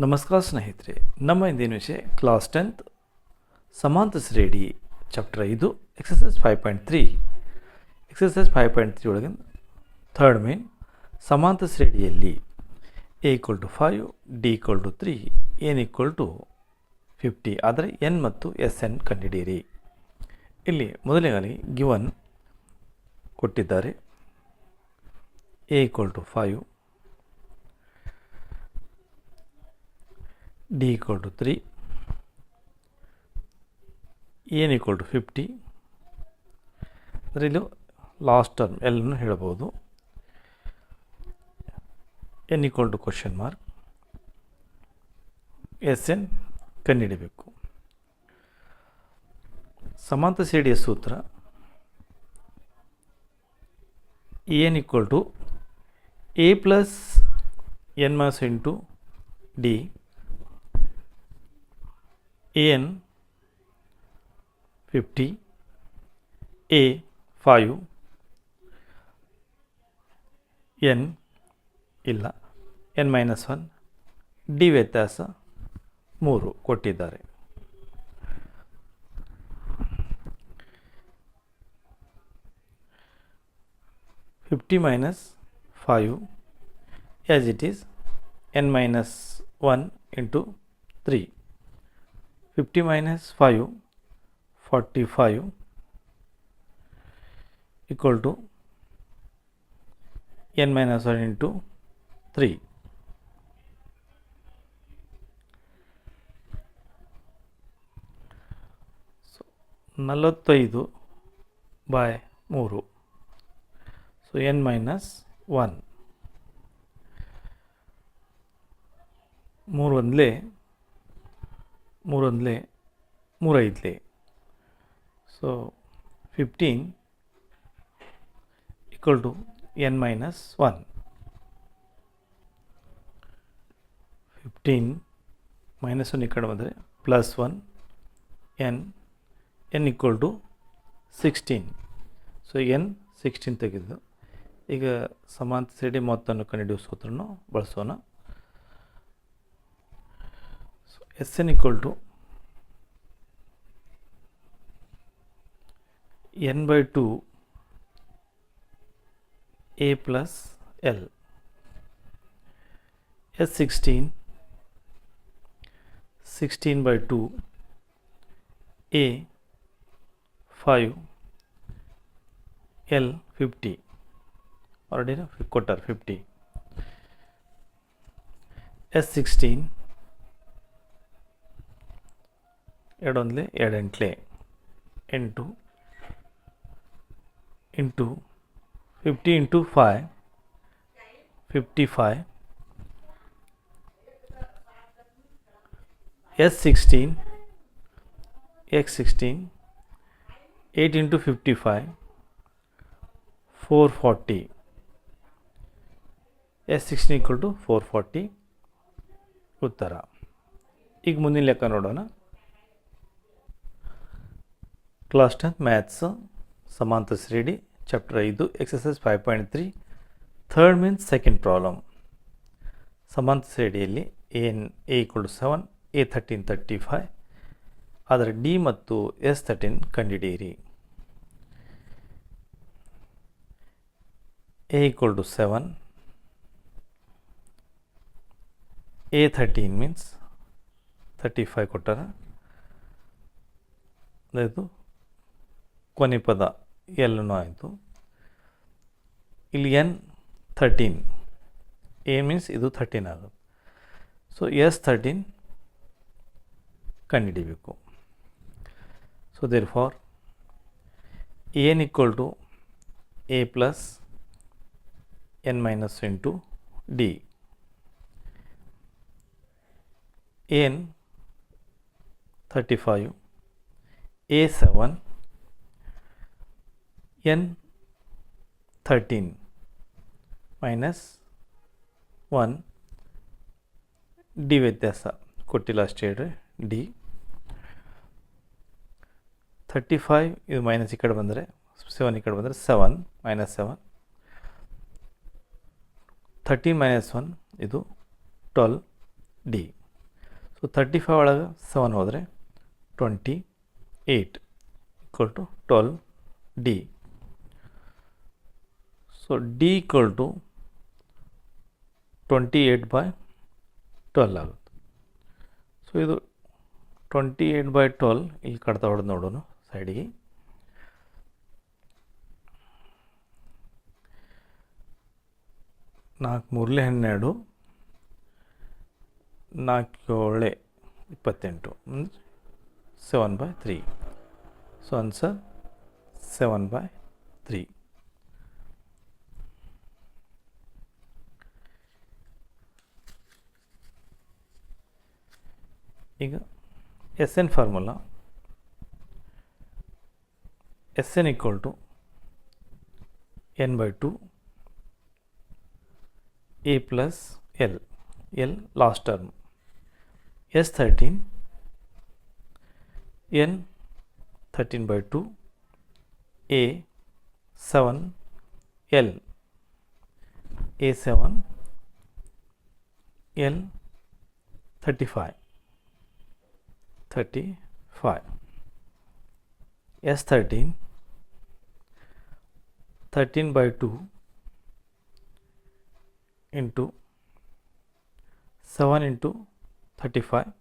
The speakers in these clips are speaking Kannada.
ನಮಸ್ಕಾರ ಸ್ನೇಹಿತರೆ, ನಮ್ಮ ಇಂದಿನ ವಿಷಯ ಕ್ಲಾಸ್ 10th ಸಮಾಂತರ ಶ್ರೇಣಿ ಚಾಪ್ಟರ್ 5 ಎಕ್ಸಸೈಸ್ 5.3. ಎಕ್ಸಸೈಸ್ 5.3 ಒಳಗಿನ ಥರ್ಡ್ ಮೇನ್ ಸಮಾಂತರ ಶ್ರೇಣಿಯಲ್ಲಿ a = 5, d = 3, n = 50 ಆದರೆ n ಮತ್ತು sn ಕಂಡುಹಿಡಿಯಿರಿ. ಇಲ್ಲಿ ಮೊದಲನೇದಾಗಿ ಗಿವನ್ ಕೊಟ್ಟಿದ್ದಾರೆ. a = 5, d = 3, n = 50. ಅದರಲ್ಲಿ ಲಾಸ್ಟ್ ಟರ್ಮ್ ಎಲ್ಲನೂ ಹೇಳಬಹುದು. n = ಕ್ವಶನ್ ಮಾರ್ಕ್, sn ಕಂಡುಹಿಡಿಯಬೇಕು. ಸಮಾಂತರ ಶ್ರೇಣಿಯ ಸೂತ್ರ n = a + n - d, an 50, a 5, n ಇಲ್ಲ, n - 1, d ವ್ಯತ್ಯಾಸ 3 ಕೊಟ್ಟಿದ್ದಾರೆ. -50 - 5 as it is n - 1 × 3. 50 - 5 45 = n - 1 × 3. So 45/3. So n - 1 3 ಒಂದಲೇ 3 ಐದಲೇ. So 15 = n - 1. 15 - 1 ಈ ಕಡೆ ಬಂದರೆ +1 n = 16. ಸೊ n 16 ತೆಗೆದು ಈಗ ಸಮಾಂತರ ಶ್ರೇಣಿ ಮೊತ್ತವನ್ನು ಕಂಡುಹಿಡಿಯುವ ಸೂತ್ರವನ್ನು ಬಳಸೋಣ. Sn = n/2 a + l. S16 16/2 a 5 l 50. Already ಕೊಟ್ಟಾರೆ 50. S16 2 ಒಂದಲೇ 2 ಎಂಟ್ಲೆ 8 × 50 × 5 55. S16 x16 8 × 55 440. S16 = 440 ಉತ್ತರ. ಈಗ ಮುಂದಿನ ಲೆಕ್ಕ ನೋಡೋಣ. ಕ್ಲಾಸ್ 10th ಮ್ಯಾಥ್ಸ್ ಸಮಾಂತರ ಶ್ರೇಣಿ chapter 5 exercise 5.3 third means second problem. ಸಮಾಂತರ ಶ್ರೇಣಿಯಲ್ಲಿ a = 7, a 13 35 ಆದರೆ d ಮತ್ತು s 13 ಕಂಡುಹಿಡಿಯಿರಿ. a = 7, a 13 ಮೀನ್ಸ್ 35 ಕೊಟ್ಟಾರ. ಅದು ಕೊನೆ ಪದ ಎಲ್ಲನೂ ಆಯಿತು. ಇಲ್ಲಿ n 13, a ಮೀನ್ಸ್ ಇದು 13 ಆಗುತ್ತೆ. ಸೊ s 13 ಕಂಡುಹಿಡಿಬೇಕು. So therefore n = a + n - 1 × d. n 35, a 7, n 13 - 1 d ವ್ಯತ್ಯಾಸ ಕೊಟ್ಟಿಲ್ಲ ಅಷ್ಟೇ ಹೇಳ್ರಿ. d 35 ಇದು ಮೈನಸ್ ಈ ಕಡೆ ಬಂದರೆ 7 ಈ ಕಡೆ ಬಂದರೆ 7 - 7 13 - 1 ಇದು 12 ಡಿ. 35 ಒಳಗೆ 7 ಹೋದರೆ 28 equal to 12D. So D equal to 28/12 ಆಗುತ್ತೆ. ಸೊ ಇದು 28/12 ಇಲ್ಲಿ ಕಡ್ತಾ ಹೊಡೆದು ನೋಡೋಣ ಸೈಡಿಗೆ. ನಾಲ್ಕು ಮೂರಲೆ 12, 4 7 28, 7/3. So answer 7/3. ಈಗ S N formula, S N equal to n/2 a plus L last term, S13 n 13/2 a 7 L a7 L 35 S13 13/2 into 7 into 35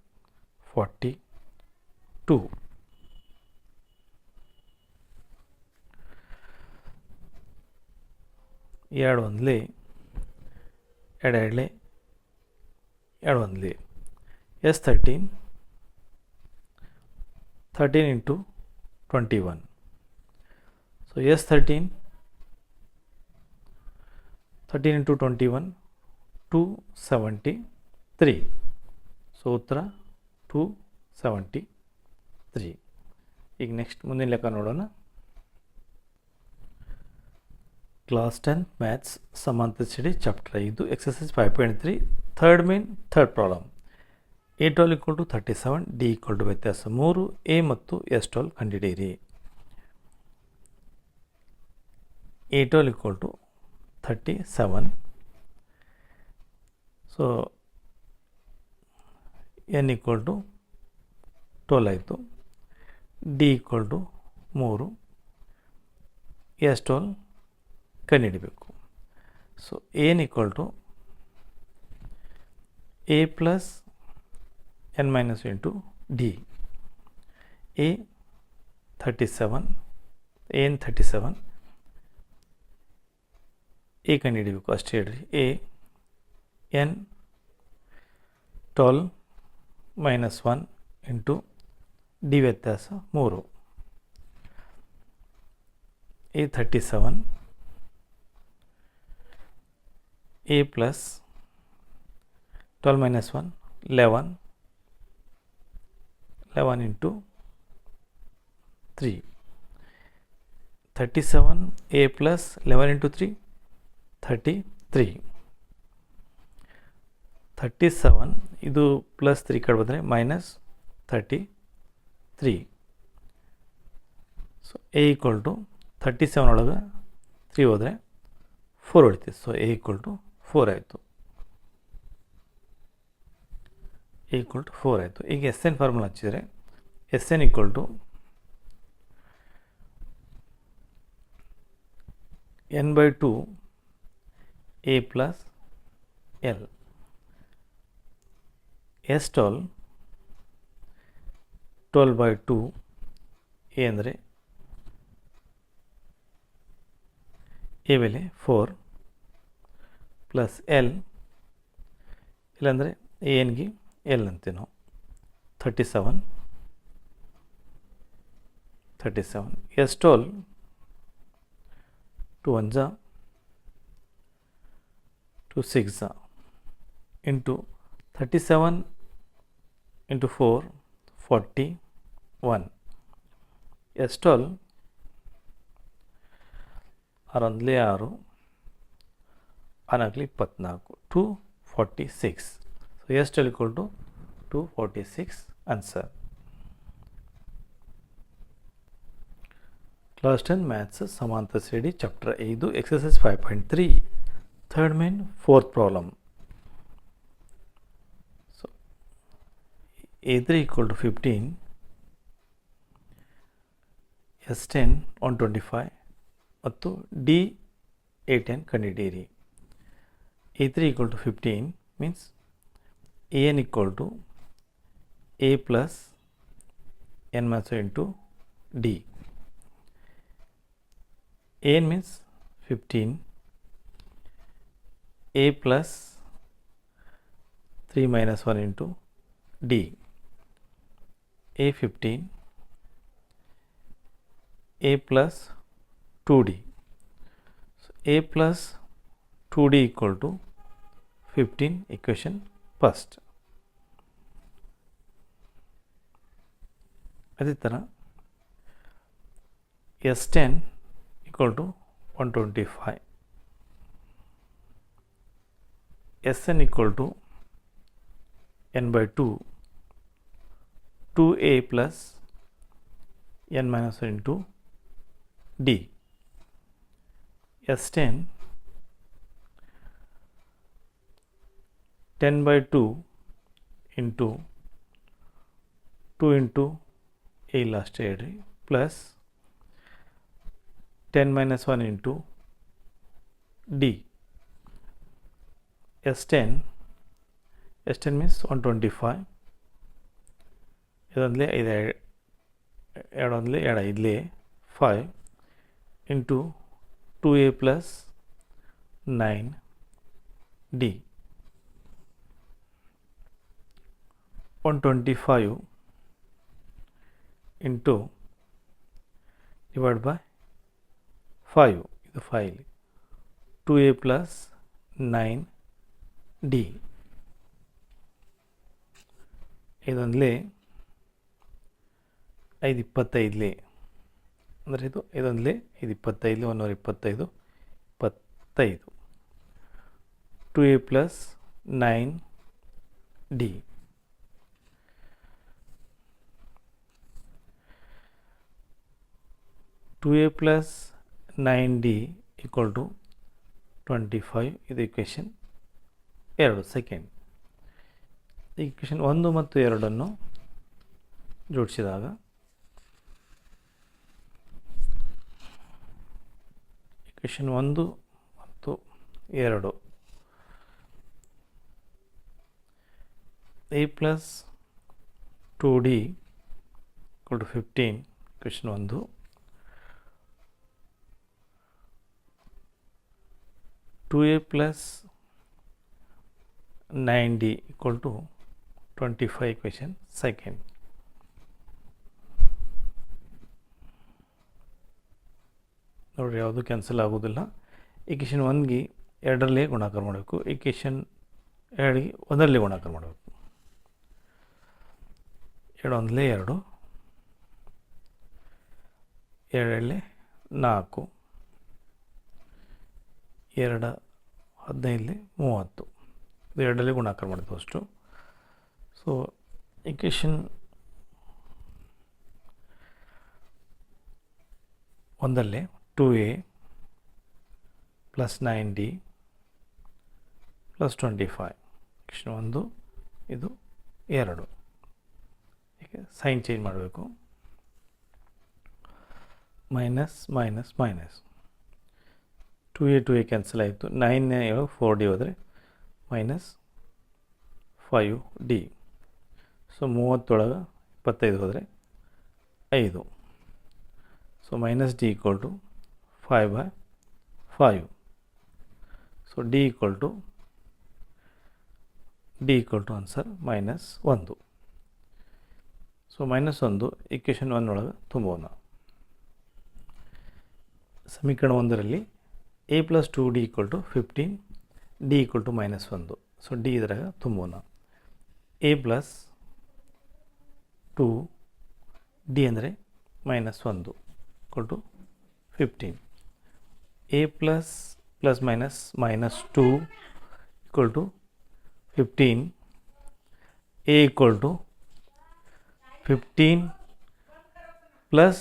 42. ಎರಡು ಒಂದ್ಲಿ ಎರಡೇ ಎರಡು ಒಂದ್ಲಿ S13 13 into 21. So S13 13 into 21 273. So ಉತ್ತರ 273. ಈಗ ನೆಕ್ಸ್ಟ್ ಮುಂದಿನ ಲೆಕ್ಕ ನೋಡೋಣ. ಕ್ಲಾಸ್ 10 ಮ್ಯಾಥ್ಸ್ ಸಮಾಂತರ ಶ್ರೇಣಿ chapter 5 exercise 5.3 third main third problem. A12 equal to 37, D equal to ವ್ಯತ್ಯಾಸ 3, A ಮತ್ತು S12 ಕಂಡುಹಿಡಿಯಿರಿ. A12 equal to 37. So n equal to 12 ಆಯಿತು. D equal to 3, S12 ಕಂಡುಹಿಡಿಬೇಕು. So n equal to A plus n minus into D. A 37, n 37, A ಕಂಡುಹಿಡಿಬೇಕು ಅಷ್ಟೇ ಹೇಳ್ರಿ. A n 12 minus 1 into D ವ್ಯತ್ಯಾಸ 3. A 37, A plus 12 minus 1 11 into 3. 37 A plus 11 into 3 33. 37 ಇದು ಪ್ಲಸ್ 3 ಕಡೆ ಬಂದರೆ minus 33. So A equal to 37 ಒಳಗೆ 3 ಹೋದರೆ 4 ಹೊಡಿತೀವಿ. ಸೊ A ಈಕ್ವಲ್ ಟು 4 ಆಯಿತು. A ಈಕ್ವಲ್ ಟು 4 ಆಯಿತು. ಈಗ ಎಸ್ ಎನ್ ಫಾರ್ಮುಲಾ ಹಚ್ಚಿದರೆ S N equal to n/2 A plus L. S12 12/2 A ಅಂದರೆ A ಬೆಲೆ 4 ಪ್ಲಸ್ L ಇಲ್ಲಾಂದರೆ ಎನ್ಗೆ ಎಲ್ ಅಂತೀವಿ ನಾವು 37 S12 2 1 2 6 into 37 into 4 41. S12 6 6 6 24 246. So S12 equal to 246 answer. Class 10 Maths ಸಮಾಂತರ ಶ್ರೇಣಿ chapter 5 exercise 5.3 third main fourth problem. So A3 equal to 15, S10 125 ಮತ್ತು D810 ಕಂಡುಹಿಡಿಯಿರಿ. A3 equal to 15 means An equal to A plus n minus into D. An means 15, A plus 3 minus 1 into D. A 15, A plus 2D. So A plus 2D equal to 15 equation first. ಅದೇ ಥರ S10 equal to 125. Sn equal to n by 2, 2A plus n minus 1 into D. S10 10 by 2 into 2 into A last year plus 10 minus 1 into D. S10 means 125. ಇದೊಂದಲೇ ಇದೆ, ಎರಡೊಂದಲೇ 5 into 2A plus 9D. 125 into divided by 5, ಇದು 5, 2A plus 9D. ಇದೊಂದಲೇ 525 ಅಂದರೆ ಇದೊಂದಲೇ 525, 125, 25, 2A plus 9D. Two A plus 9D equal to 25. ಇದು ಇಕ್ವೇಷನ್ 2 ಸೆಕೆಂಡ್. ಇಕ್ವೇಷನ್ 1 ಮತ್ತು 2 ಜೋಡಿಸಿದಾಗ ಇಕ್ವೇಷನ್ 1 ಮತ್ತು 2 A plus 2D equal to 15 equation 1, 2A plus 9D equal to 25 equation second. ನೋಡಿರಿ, ಯಾವುದು ಕ್ಯಾನ್ಸಲ್ ಆಗೋದಿಲ್ಲ. ಇಕ್ವೇಷನ್ 1ಗೆ 2ರಲ್ಲಿ ಗುಣಾಕಾರ ಮಾಡಬೇಕು, ಇಕ್ವೇಷನ್ 2ಗೆ 1ರಲ್ಲಿ ಗುಣಾಕಾರ ಮಾಡಬೇಕು. 2 1 2, 2 4, 2 15 30, ಇದು 2ರಲ್ಲಿ ಗುಣಾಕಾರ ಮಾಡಿದ್ದು ಅಷ್ಟು. ಸೊ ಇಕ್ವೇಷನ್ 1ರಲ್ಲಿ 2A plus 9D plus 25, equation 1, ಇದು 2. ಈಗ ಸೈನ್ ಚೇಂಜ್ ಮಾಡಬೇಕು. Minus minus minus, 2A cancel ಆಯಿತು. 9 4D ಹೋದರೆ ಮೈನಸ್ 5D. ಸೊ 30 25 ಹೋದರೆ 5. So minus D equal to 5/5. So D equal to answer -1. So -1 equation 1 ಒಳಗೆ ತುಂಬೋಣ. ಸಮೀಕರಣ 1ರಲ್ಲಿ A plus 2D equal to 15, D equal to -1. So D ಇದ್ರಾಗ ತುಂಬೋಣ. A plus 2D ಅಂದರೆ -1 equal to 15. A plus minus -2 equal to 15. A equal to 15 plus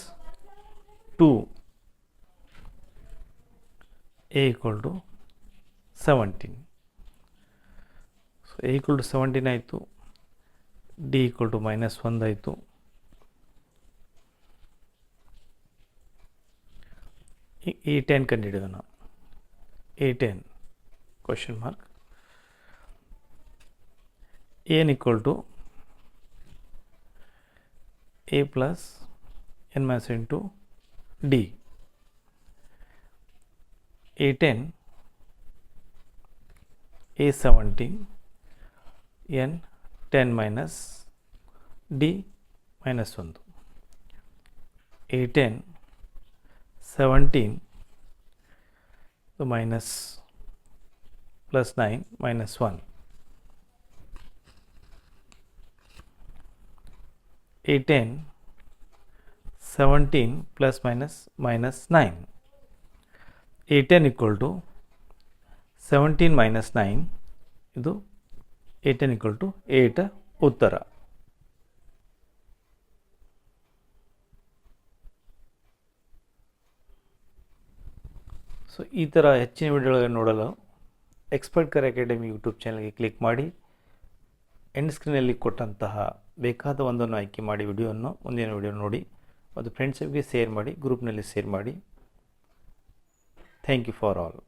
2. A equal to 17. So A equal to 17 ಆಯಿತು. ಡಿ ಈಕ್ವಲ್ ಟು -1 ಆಯಿತು. A10 ಕಂಡುಹಿಡಿಯೋಣ. A10 question mark n equal to a plus n minus into d. A10 A17 n 10 minus d minus 1. A10 17 minus plus 9 minus 1. A10 17 plus minus minus 9. A10 equal to 17 minus 9. ಇದು A10 equal to 8 ಉತ್ತರ. ಸೊ ಈ ಥರ ಹೆಚ್ಚಿನ ವಿಡಿಯೋಗಳನ್ನು ನೋಡಲು ಎಕ್ಸ್ಪರ್ಟ್ ಕರ್ ಅಕಾಡೆಮಿ ಯೂಟ್ಯೂಬ್ ಚಾನಲ್ಗೆ ಕ್ಲಿಕ್ ಮಾಡಿ ಎಂಡ್ ಸ್ಕ್ರೀನಲ್ಲಿ ಕೊಟ್ಟಂತಹ ಬೇಕಾದ ಒಂದನ್ನು ಆಯ್ಕೆ ಮಾಡಿ ವಿಡಿಯೋವನ್ನು ಮುಂದಿನ ವಿಡಿಯೋ ನೋಡಿ ಮತ್ತು ಫ್ರೆಂಡ್ಸಿಗೆ ಶೇರ್ ಮಾಡಿ, ಗ್ರೂಪ್ನಲ್ಲಿ ಶೇರ್ ಮಾಡಿ. Thank you for all.